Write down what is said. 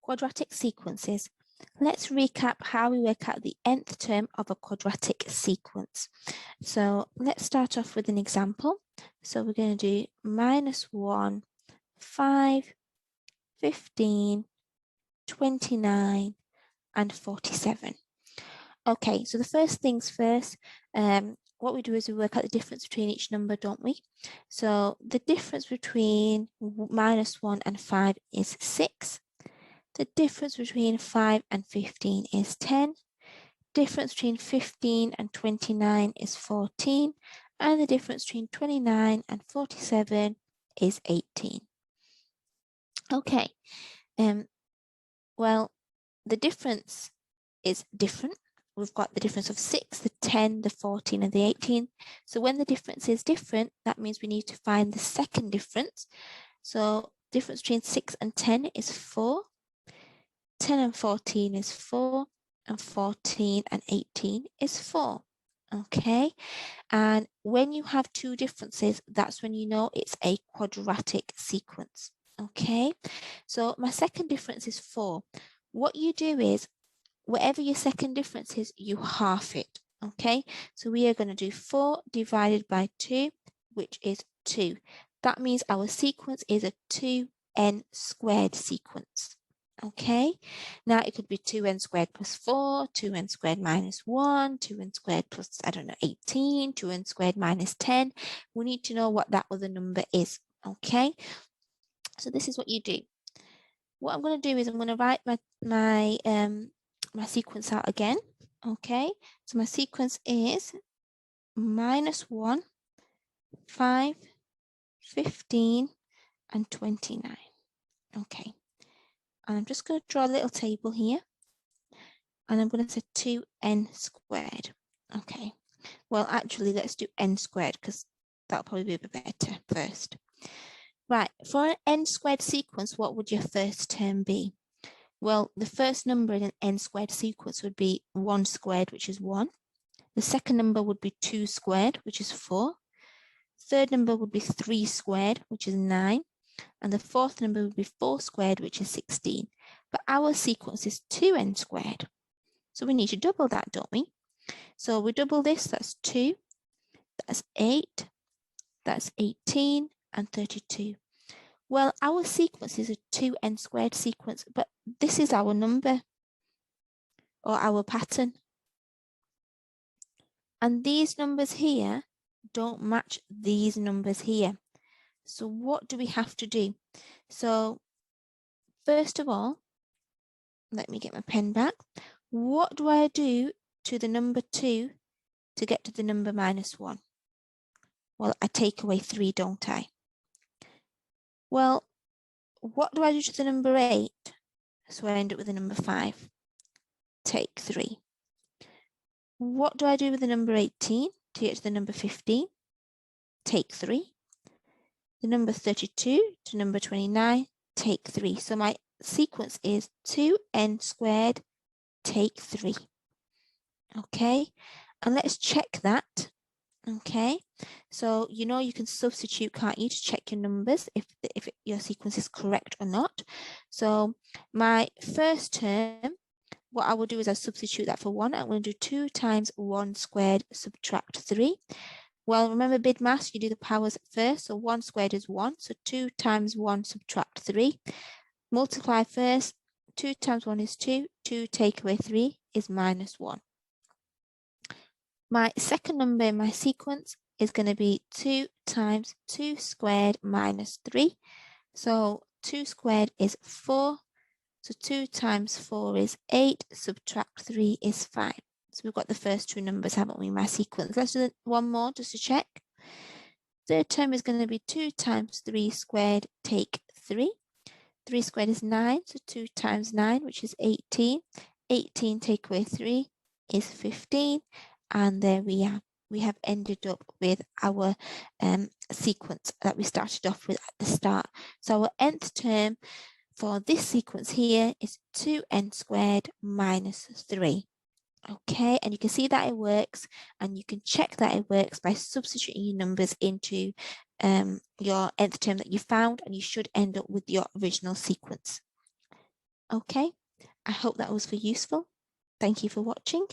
quadratic sequences. Let's recap how we work out the nth term of a quadratic sequence. So let's start off with an example. So we're going to do -1, 5, 15, 29, and 47. Okay, so the first things first, what we do is we work out the difference between each number, don't we? So the difference between -1 and 5 is 6. The difference between 5 and 15 is 10. Difference between 15 and 29 is 14. And the difference between 29 and 47 is 18. Okay, well, the difference is different. We've got the difference of 6, the 10, the 14, and the 18. So when the difference is different, that means we need to find the second difference. So difference between 6 and 10 is 4. 10 and 14 is 4, and 14 and 18 is 4. Okay, and when you have two differences, that's when you know it's a quadratic sequence. Okay, so my second difference is 4. What you do is, whatever your second difference is, you half it. Okay, so we are going to do 4 divided by 2, which is 2. That means our sequence is a 2n squared sequence. Okay, now it could be 2n squared plus 4, 2n squared minus 1, 2n squared plus, I don't know, 18, 2n squared minus 10. We need to know what that other number is. Okay, so this is what you do. What I'm going to do is I'm going to write my sequence out again. Okay, so my sequence is -1, 5, 15, and 29. Okay. And I'm just going to draw a little table here. And I'm going to say 2n squared. Okay. Well, actually, let's do n squared because that'll probably be a bit better first. Right. For an n squared sequence, what would your first term be? Well, the first number in an n squared sequence would be 1 squared, which is 1. The second number would be 2 squared, which is 4. Third number would be 3 squared, which is 9. And the fourth number would be 4 squared, which is 16. But our sequence is 2n squared. So we need to double that, don't we? So we double this, that's 2, that's 8, that's 18, and 32. Well, our sequence is a 2n squared sequence, but this is our number, or our pattern. And these numbers here don't match these numbers here. So what do we have to do? So first of all, let me get my pen back. What do I do to the number 2 to get to the number -1? Well, I take away 3, don't I? Well, what do I do to the number 8? So I end up with the number 5. Take 3. What do I do with the number 18 to get to the number 15? Take 3. The number 32 to number 29, take 3. So my sequence is 2n squared, take 3. Okay, and let's check that. Okay, so you know you can substitute, can't you, to check your numbers if your sequence is correct or not. So my first term, what I will do is I'll substitute that for 1. I'm going to do 2 times 1 squared subtract 3. Well, remember BIDMAS, you do the powers first. So 1 squared is 1. So 2 times 1 subtract 3. Multiply first. 2 times 1 is 2. 2 take away 3 is -1. My second number in my sequence is going to be 2 times 2 squared minus 3. So 2 squared is 4. So 2 times 4 is 8. Subtract 3 is 5. So we've got the first two numbers, haven't we, in my sequence. Let's do one more just to check. Third term is going to be 2 times 3 squared, take 3. 3 squared is 9, so 2 times 9, which is 18. 18 take away 3 is 15. And there we are. We have ended up with our sequence that we started off with at the start. So our nth term for this sequence here is 2n squared minus 3. Okay, and you can see that it works, and you can check that it works by substituting your numbers into your nth term that you found, and you should end up with your original sequence. Okay, I hope that was useful. Thank you for watching.